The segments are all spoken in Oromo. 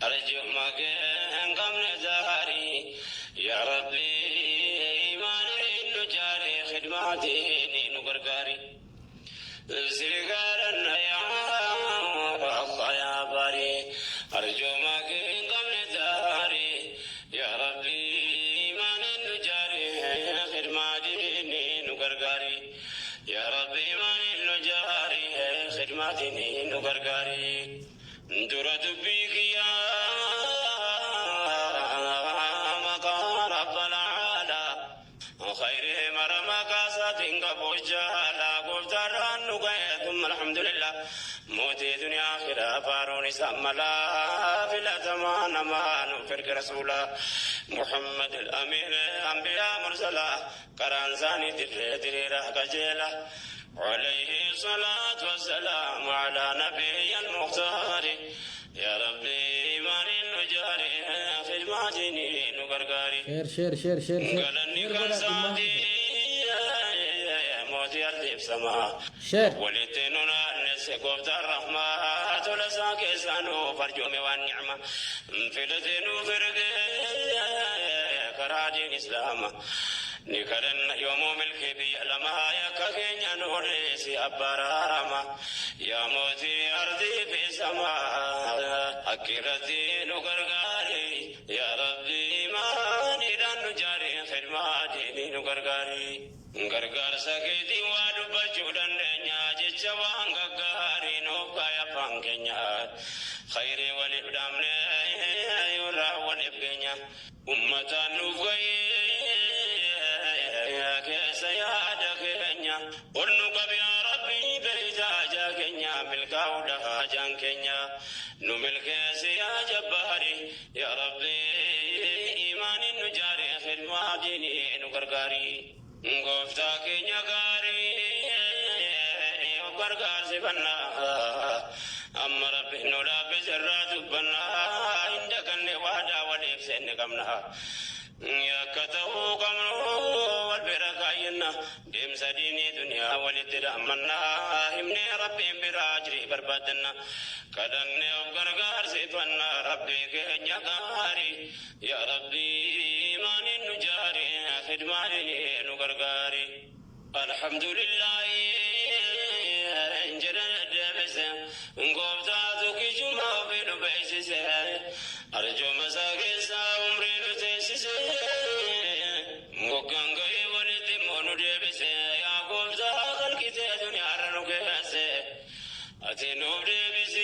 أرجو مكان قمن زهري يا ربي إيماني نجاري خدماتي نقرقاري سيقارنا يا الله يا باري أرجو مكان قمن زهري يا ربي إيماني نجاري خدماتي نقرقاري يا ربي إيماني نجاري خدماتي نقرقاري درت بك يا مقام رب العالى خير مرمك ساتنك بوجالا قفتر النقاية ثم الحمد لله موتي دنيا آخرة فاروني سملا في الأزمان ما نفرك رسولا محمد الأمين أنبياء مرسلا كرانساني تدري رحك جيلا عليه الصلاة والسلام على نبي المختار يا ربي إيمان النجاري خدماتني نقرقاري شير قالني كان صادي موتي أرضي بسماء شير ولتننا نسكوبت الرحمة تلساك سانو فرجومي والنعمة فلتنو فرق كرادين إسلام نكرن يوم ملكي بي لما يكاكين نوريسي أبرارما يا موتي أرضي في سماء أكيرتي نقرقاري يا ربي إيماني لن جاري خدماتي نقرقاري نقرقار سكيتي وادبجو دنيا جيشوان قرقاري نوكا يفانكينيا خيري والإبدامني يورا والإبقينيا أمتا نوكي ورنك يا ربي بيجاجا كنيا ملكا ودها جان كنيا نملك يا جباري يا ربي إيمان نجاري خدمة ديني نقرقاري نقفتا كنيا قاري وقرقار سبنا أما ربي نولا بزرات بنا عندك النوادا والإفسين قمنا يا كتو قمرو والبركاينا ديم سديني دنيا ولتدامنا همني ربي براجري بربادنا كدني وغرغار سيفنا ربي كنيا غاري يا ربي إيمان نجاري خدماني نغرغاري الحمد لله انجرنا دبس نغوبتا زكي جمع بينو بيسس أرجو مساكس عمري نتسس مغانغي ولتي مونو دبس يا غوبتا خلقي تدني عرنو كيس أتنو دبس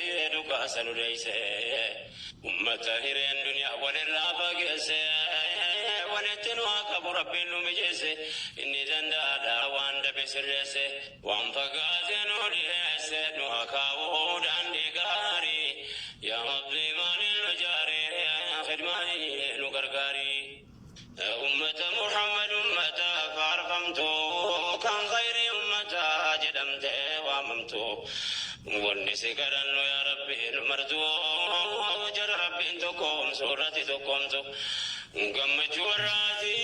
يدوكا سنو ديس أمتا هيرين دنيا ولرابا كيس ونتنو أكبر ربي نمجيس إني دندا وان دبس ريس وان فقاتنو ديس نو أكاو داندي غاري يا ربي من الجاري يا خدماني نقرقاري أمة محمد أمة فارفمتو كان خير أمة جدمت واممتو والنسي كرنو يا ربي نمرتو جر ربي تقوم سورتي تقومتو قمت وراتي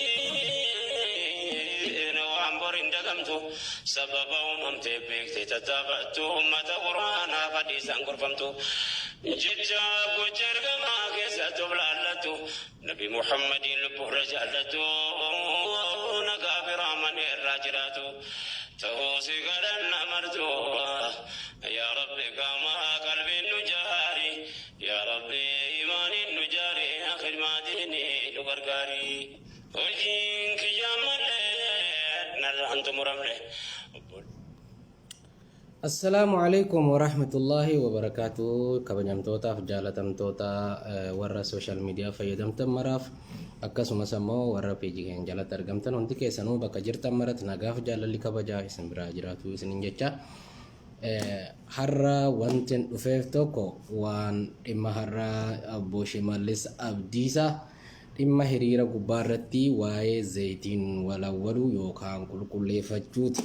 نوامبر اندقمتو سببا وممتي بيكتي تتابعتو أمة قرآن فديسا قرفمتو جدا كجرق ما كيسة بلالتو نبي محمد لبه رجالتو نقابر من الراجراتو توسي قدن أمرتو يا ربي كما قلبي النجاري يا ربي إيمان النجاري خدماتني لقرقاري وجينك يا ملي نرحنت مرملي السلام عليكم ورحمة الله وبركاته kabajamtoota fi jaalatamtoota warra social media fayyadamtan maraaf akkasumas ammoo warra peejii keenya jalatti argamtan hundi keessanuu bakka jirtan maratti nagaaf jaalalli kabajaa isin biraa jiraatu isinin jecha har'a wanti dhufeef tokko waan dhimma har'a Obbo Shimallis Abdiisaa dhimma hiriira gubbaa irratti waa'ee zayitiin walawwalu yookaan qulqulleeffachuuti.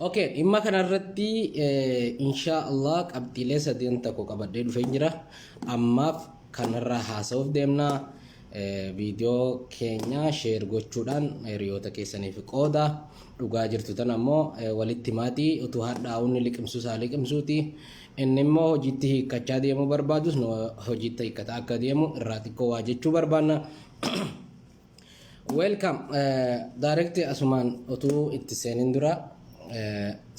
Okay, dhimma kanarratti inshallah qabxiilee sadeen tokko qabadhee dhufee jira. Ammaaf kanarraa haasa'uuf deemna. viidiyoo keenya sheer gochuudhaan hiriyoota keessaniif qooda dhugaa jirtu tan ammoo walitti maatii utuu hadhaa'uun liqimsuusaa liqimsuuti inni immoo hojiitti hiikkachaa deemuu barbaadus hojiitti hiikkataa akka deemu irraa xiqqoo waa jechuu barbaanna. Welcome direct asumaan utuu itti seenin dura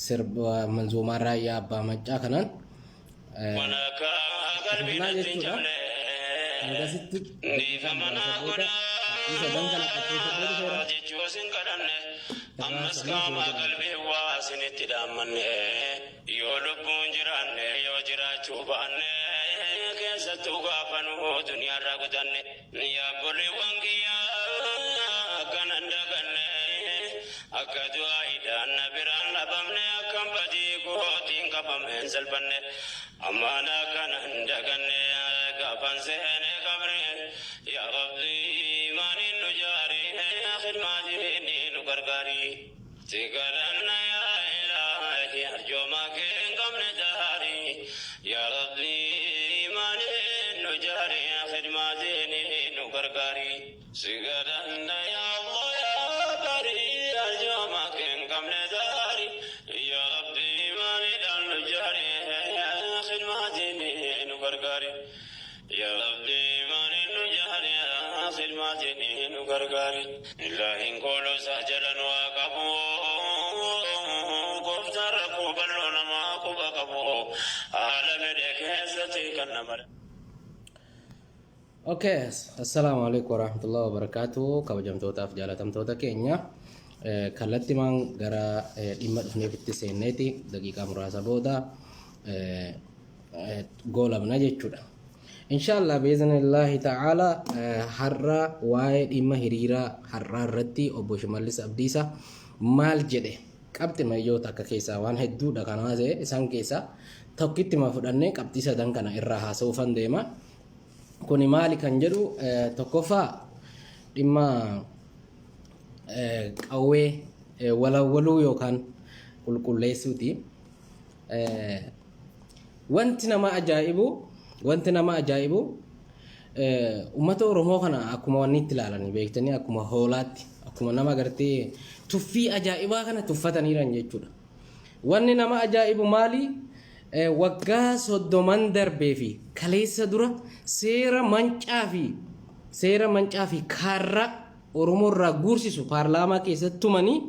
sirba manzuumaa raayyaa abbaa maccaa kanaan ammas qaama qalbii waa isinitti dhaammanne yoo lubbuun jiraanne yoo jiraachuu baanne keessattuu gaafa nu duniyaarraa kutanne yaa bolleewwan kiyyaa akkanan daganne akka du'aayiidhaan na biraan dhabamne akkam badii gootiin qabameen salphanne ammaan akkanan daganne gaafan seene qabre yaa rabbii maaliin nu jaari khidmaatiin nu gargaari sigaranna yaa ilaahi arjooma keen qabne jaari yaa rabbii maaliin nu jaari khidmaatiin nu gargaari sigaranna yaa Allah yaa bari arjooma keen qabne jaari yaa rabbii maaliin nu jaari khidmaatiin nu gargaari yaa rabbii خدماتين وغرغاري الله نقولوا سهجلا وقبو كفتر قبلنا ما قبو عالم الكهزتي كنمر. Okay, assalamualaikum warahmatullahi wabarakatuh. Kabajamtootaaf jaalatamtoota keenya kallattii maan gara dhimma dhufneefitti seenneeti daqiiqaa muraasa booda goolabna jechuudha. Inshallah biiznillaahi ta'ala har'a waa'ee dhimma hiriiraa har'aa irratti obbo Shimallis Abdiisaa maal jedhe qabxii mayyoota akka keessaa waan hedduudha kan haasa'e isaan keessaa tokkitti ma fudhannee qabxii sadan kana irraa haasa'uufan deema. Kuni maali kan jedhu tokkoffaa dhimma qawwee walawwaluu yookaan qulqulleessuuti. Wanti nama ajaa'ibu uummata Oromoo kana akkuma wanni itti ilaalanii beektanii akkuma hoolaatti akkuma nama gartee tuffii ajaa'ibaa kana tuffataniiran jechuudha. Wanni nama ajaa'ibu maali? Waggaa 30 darbee fi kaleessa dura seera mancaa fi kaarraa Oromoo irraa guursisu paarlaamaa keessatti tumanii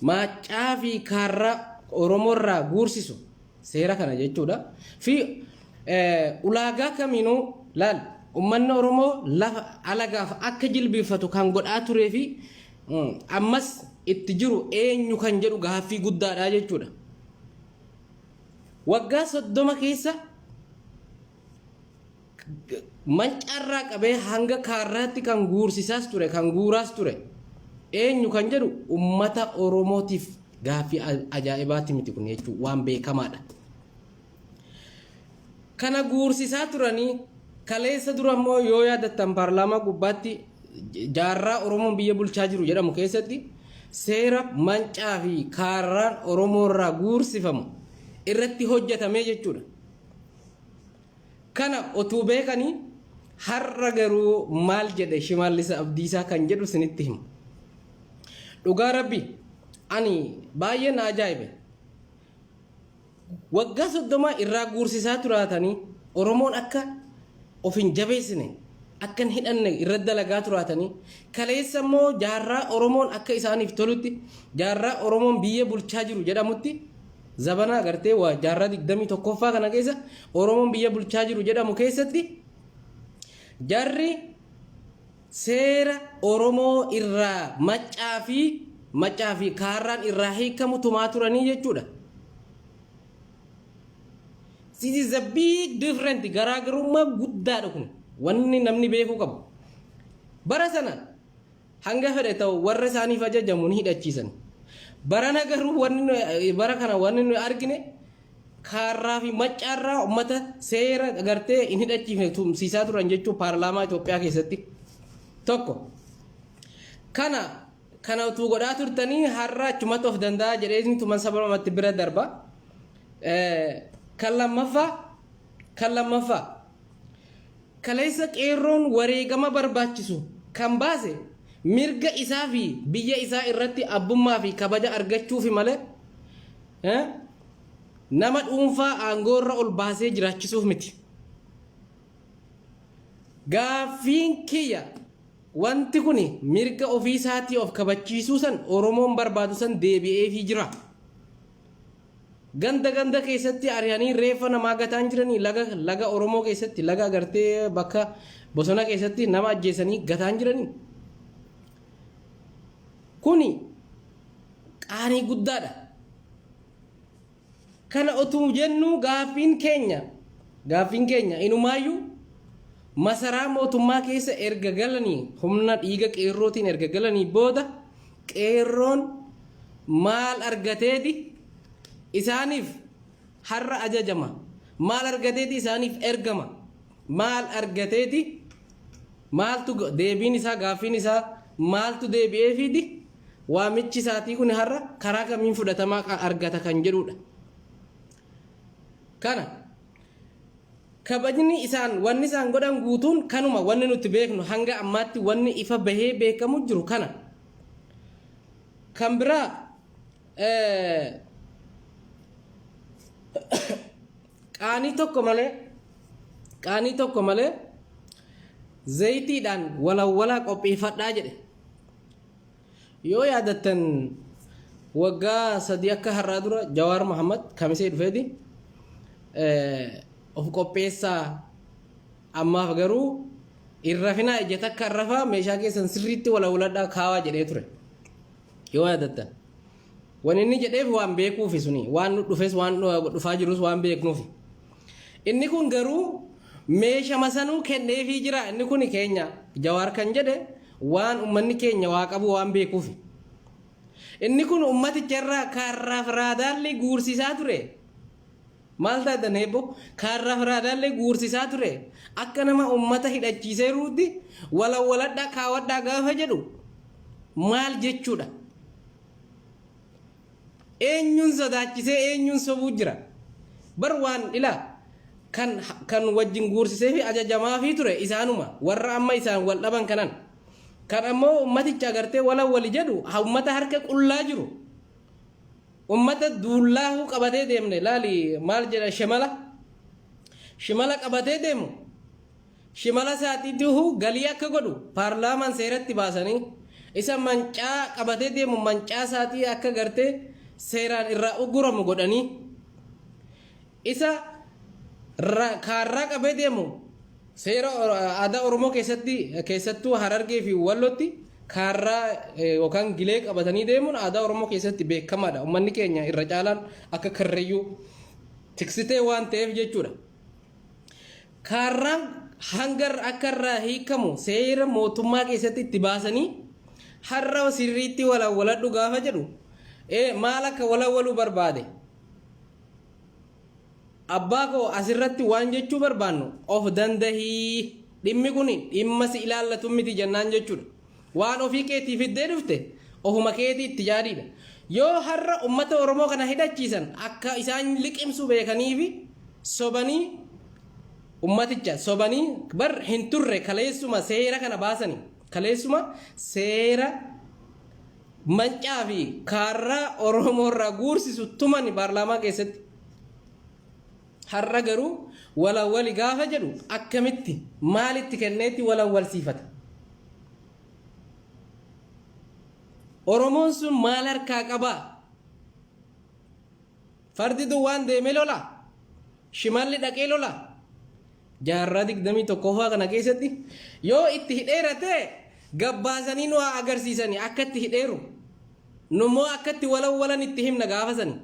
mancaa fi kaarraa Oromoo irraa guursisu seera kana jechuudha. Fi ulaagaa kamiinuu laal uummanni Oromoo lafa alagaaf akka jilbeeffatu kan godhaa turee fi ammas itti jiru eenyu kan jedhu gaaffii guddaadha jechuudha. Waggaa 30 keessa mancaarraa qabee hanga kaarraatti kan guursisaas ture kan guuraas ture eenyu kan jedhu uummata Oromootiif gaaffii ajaa'ibaati miti kun jechuudha waan beekamaadha. Kana guursisaa turanii kaleessa dura immoo yoo yaadattan paarlaamaa gubbaatti jaarraa Oromoon biyya bulchaa jiru jedhamu keessatti seera mancaa fi kaarraan Oromoo irraa guursifamu irratti hojjetamee jechuudha. Kana otuu beekanii har'a garuu maal jedhe Shimallis Abdiisaa kan jedhu sinitti himu. Dhugaa Rabbi ani baay'ee na ajaa'ibe. Waggaa 30 irraa guursisaa turaatanii Oromoon akka of hin jabeessine akka hin hidhanne irra dalagaa turaatanii kaleessa immoo jaarraa Oromoon akka isaaniif tolutti jaarraa Oromoon biyya bulchaa jiru jedhamutti zabana agartee waa jaarraa 21ffaa kana keessa Oromoon biyya bulchaa jiru jedhamu keessatti jarri seera Oromoo irraa maccaa fi kaarraan irraa hiikamu tumaa turanii jechuudha. This is a big difference. Garaagarummaa guddaadha kun. Wanni namni beekuu qabu. Bara sana hanga fedhe ta'u warra isaaniif ajajamu ni hidhachiisan. Barana garuu bara kana wanni nuyi argine kaarraa fi maccaarraa uummata seera agartee hin hidhachiifne tumsiisaa turan jechuun paarlaamaa Itoophiyaa keessatti tokko. Kana utuu godhaa turtanii har'a achumatti of danda'a jedhee tuman sababamatti bira darba. Kan lammaffaa kaleessa qeerroon wareegama barbaachisu kan baase mirga isaa fi biyya isaa irratti abbummaa fi kabaja argachuufi malee nama dhuunfaa aangoorra ol baasee jiraachisuuf miti. Gaaffiin kiyya wanti kun mirga ofii isaatii of kabachiisuu san Oromoon barbaadu san deebi'eefii jira. Ganda keessatti ari'anii reeffa namaa gataan jiranii laga Oromoo keessatti laga agartee bakka bosona keessatti nama ajjeesanii gataan jiranii. Kuni qaanii guddaadha. Kana otuu jennu gaaffiin keenya inumaayyuu masaraa mootummaa keessa erga galanii humna dhiiga qeerrootiin erga galanii booda qeerroon maal argateeti isaaniif har'a ajajama, maal argateeti isaaniif ergama, maal argateeti maaltu deebiin isaa gaaffiin isaa maaltu deebi'eefiiti waamichi isaatii kun har'a karaa kamiin fudhatamaa argata kan jedhudha. Kana kabajni isaan wanni isaan godhan guutuun kanuma wanni nuti beeknu hanga ammaatti wanni ifa bahee beekamu jiru kana. Kan biraa qaanii tokko malee zayitiidhaan walawwalaa qopheeffadhaa jedhe. Yoo yaadattan waggaa 3 akka har'aa dura Jawaar Muhammad kamisee dhufeeti of qopheessaa ammaaf garuu irrafinaa ija takka arrafaa meeshaa keessan sirriitti walawwaladhaa kaawaa jedhee ture. Yoo yaadattan waan inni jedheef waan beekuufi suni waan dhufes waan dhufaa jirus waan beeknuufi. Inni kun garuu meeshaa masanuu kenneefii jira. Inni kun keenya Jawaar kan jedhe waan ummanni keenya waa qabu waan beekuufi. Inni kun ummaticha irraa kaarraaf raadaallee guursisaa ture. Maal taatan eebbo kaarraaf raadaallee guursisaa ture. Akka nama ummata hidhachiisee ruutti walawwaladhaa kaawwadhaa gaafa jedhu maal jechuudha? Eenyuun sodaachisee eenyuun sobuu jira? Bar waan ilaa kan wajjin guursisee fi ajajamaa fi ture isaanuma warra amma isaan wal dhaban kanan. Kan ammoo ummaticha agartee walawwali jedhu ummata harka qullaa jiru. Ummata duullaahu qabatee deemne laali maal jedha shimala qabatee deemu. Shimala isaatiitu galii akka godhu paarlaamaan seeratti baasanii isa mancaa qabatee deemu mancaa isaatii akka gartee seeraan irraa uguramu godhanii isa kaarraa qabee deemu seera aadaa Oromoo keessattuu Harargee fi Wallootti kaarraa yookaan gilee qabatanii deemuun aadaa Oromoo keessatti beekamaadha. Uummanni keenya irra caalaan akka karrayyuu tiksitee waan ta'eef jechuudha. Kaarraan hangar akka irraa hiikamu seera mootummaa keessatti itti baasanii har'a sirriitti walawwaladhu gaafa jedhu maal akka walawwaluu barbaade? Abbaa koo asirratti waan jechuu barbaannu of dandahii dhimmi kun dhimma si ilaallatu miti jennaan jechuudha. Waan ofii keetii fiddee dhufte ofuma keetii itti yaadiidha. Yoo har'a ummata Oromoo kana hidhachiisan akka isaan liqimsu beekanii fi sobanii ummaticha sobanii bar hin turre kaleessuma seera kana baasanii kaleessuma seera mancaa fi kaarraa Oromoo irraa guursisu tuman paarlaamaa keessatti. Har'a garuu walawwali gaafa jedhu akkamitti maalitti kenneetti walawwalsiifata? Oromoon sun maal harkaa qabaa? Fardi duwwaan deemee lola? Shimalli dhaqee lola? Jaarraa 21 kana keessatti yoo itti hidheerate gabbaasanii nu agarsiisanii akka itti hidheeru nummoo akka itti walawwalan itti himna gaafasanii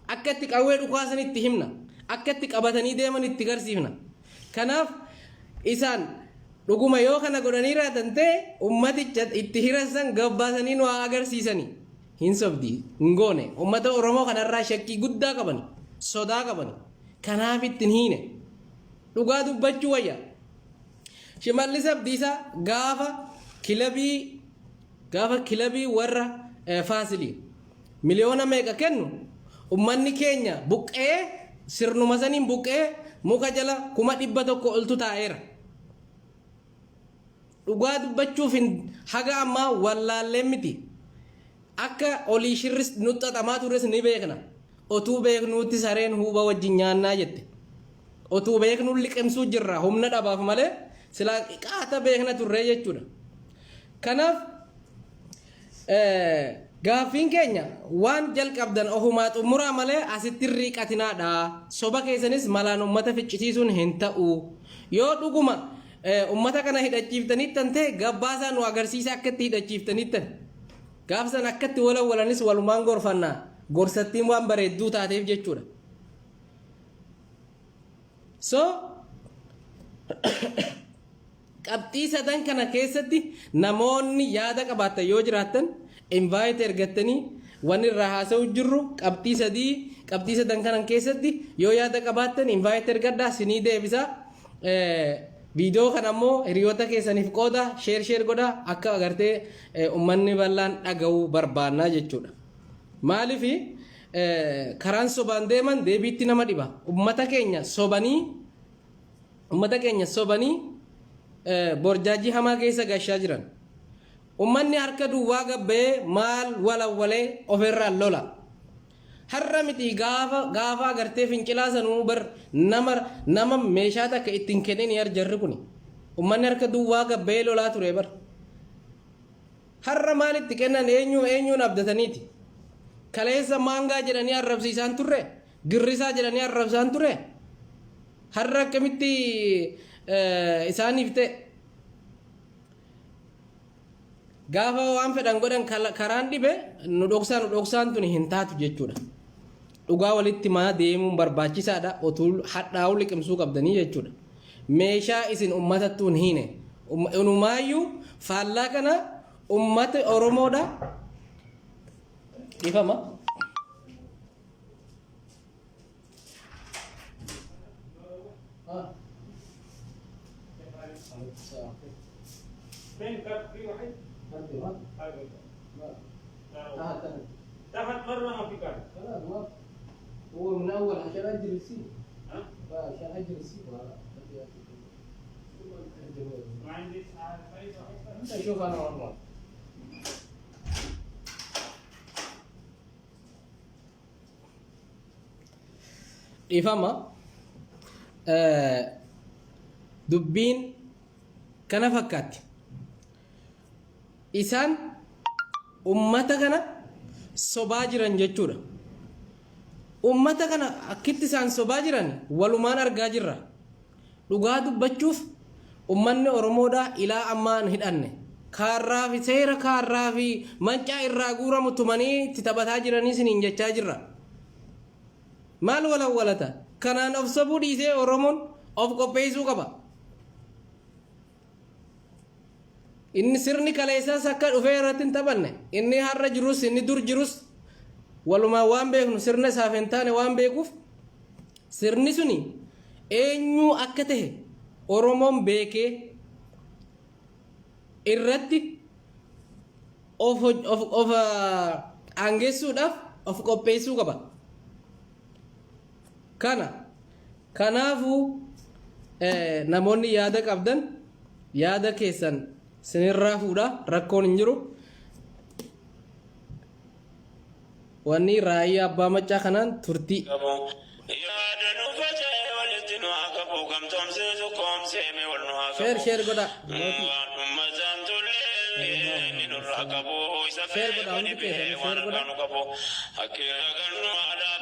akka itti qawwee dhukaasan itti himna. Akkatti qabatanii deeman itti garsiifna. Kanaaf isaan dhuguma yoo kana godhanii raatan ta'e ummaticha itti hirasan gabbaasanii nu agarsiisanii hin sobdii hin goone ummata Oromoo kanarraa shakkii guddaa qabani sodaa qabani kanaaf ittiin hiine dhugaa dubbachuu wayya. Shimallis Abdiisaa gaafa kilabii warra Faasilii miliyoona meeqa kennu ummanni keenya buqqee sirnuma saniin buqqee muka jala 100,000 oltu taa'eera. dhugaa dubbachuuf haga ammaa wallaallee miti akka olii shirris nutti xaxamaa tures ni beekna otuu beeknuutti sareen huuba wajjin nyaannaa jette otuu beeknu liqimsuu jirra humna dhabaaf malee silaa qaata beekna turree jechuudha kanaaf gaaffiin keenya waan jalqabdan ofumaa xumuraa malee asitti riiqatinaadha soba keessanis malaan ummata ficcisiisuun hin ta'u yoo dhuguma ummata kana hidhachiiftaniittan ta'e gabbaasaa nu agarsiisa akkatti hidhachiiftaniittan gaafsan akkatti walanis walumaan gorfannaa gorsattiin waan bareedduu taateef jechuudha so qabxii sadan kana keessatti namoonni yaada qabaatan yoo jiraattan invite ergattanii waan irraa haasa'u jirru qabxii sadan kanan keessatti yoo yaada qabaattan invite ergadhaa sinii deebisaa viidiyoo kana ammoo hiriyoota keessaniif qooda sheer godhaa akka agartee ummanni bal'aan dhaga'uu barbaannaa jechuudha maaliif karaan sobaan deeman deebiitti nama dhiba ummata keenya sobanii borjaajii hamaa keessa gashaa jiran ummanni harka duwwaa gabbee maal walawwalee ofirraan lola har'a miti gaafa agartee fincilaa sanuu bar nama meeshaa takka ittiin kennin jarri kun ummanni harka duwwaa gabbee lolaa ture bar har'a maalitti kennan eenyuun abdataniiti kaleessa maangaa jedhanii arrabsiisaan turre girrisaa jedhanii arrabsaan ture har'a akkamitti isaaniif ta'e gaafa waan fedhan godhan karaan dhibe nu dhoksaan tuni hin taatu jechuudha dhugaa walitti maa deemuun barbaachisaadha otuu hadhaa'uu liqimsuu qabdanii jechuudha meeshaa isin ummatattuun hiine unumaayyuu faallaa kana ummata oromoodha ifama تحت مرة ما في كارت. خلاص ما هو من اول عشان اجل السي عشان اجل السي ما عندي ساعة انت شوف انا والله ifama dubbiin kana fakkaatti isaan ummata kana sobaa jiran jechuudha ummata kana akkitti isaan sobaa jiran walumaan argaa jirra dhugaa dubbachuuf ummanni oromoodha ilaa ammaan hidhanne kaarraa fi seera kaarraa fi mancaa irraa guuramu tumanii itti taphataa jiranii siniin jechaa jirra maal walawwalata kanaan of sobuu dhiisee oromoon of qopheessuu qaba inni sirni kaleessaas akka dhufee irratti hin taphanne inni har'a jirus inni dur jirus walumaa waan beeknu sirna isaaf hin taane waan beekuuf sirni suni eenyuu akka tahe oromoon beekee irratti of aangeessuudhaaf of qopheessuu qaba kanaafuu namoonni yaada qabdan yaada keessan sinirraa fuudha rakkoon hin jiru wanni raayyaa abbaa macaa kanaan turtii sheer godha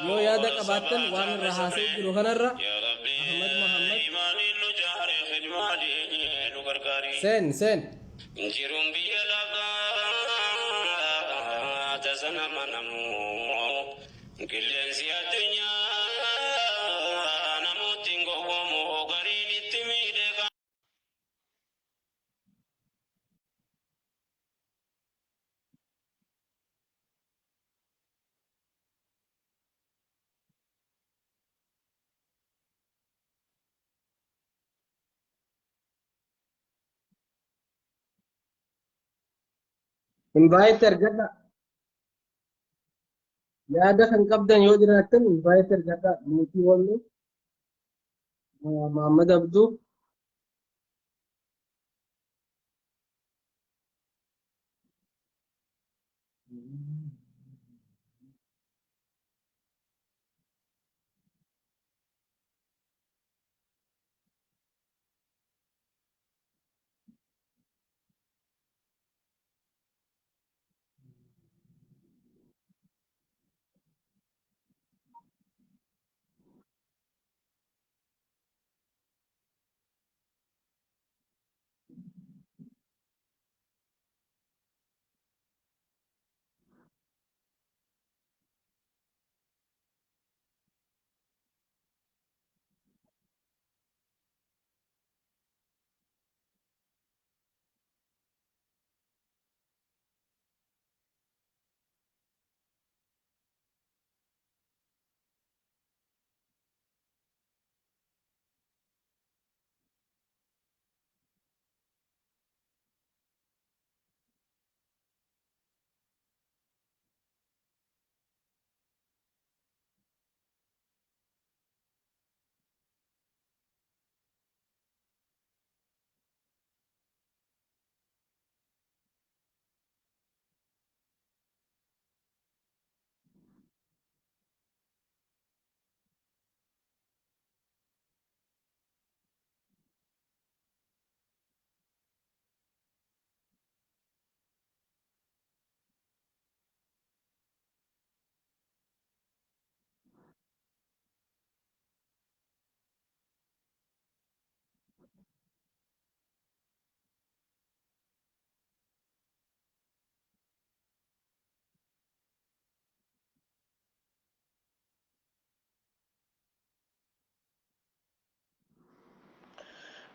yoo yaada qabaattan waan irra haasa'u jiru kanarra Ahmad Muhammad sen Injirum biyya lafaa tasana manamu qilleensi addunyaa namooti gowwoomu gariin itti miidhega. invite ergadha yaada kan qabdan yoo jiraattan invite ergadha mootii wallo Muhammad Abduu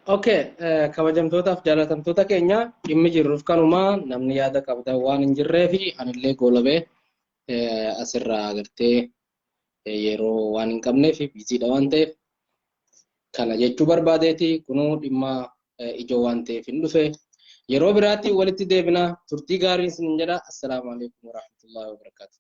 Oke, kabajamtootaaf jaalatamtoota keenya dhimmi jirruuf kanumaa namni yaada qabda waan hin jirree fi anillee goolabee asirraa agartee yeroo waan hin qabneef biisiidha waan ta'eef kana jechuu barbaadeeti kunuu dhimma ijoo waan ta'eef hin dhufe yeroo biraatti walitti deebina turtii gaarii isin jedha. Assalaamu alaikum warahmatullahi wabarakatuh.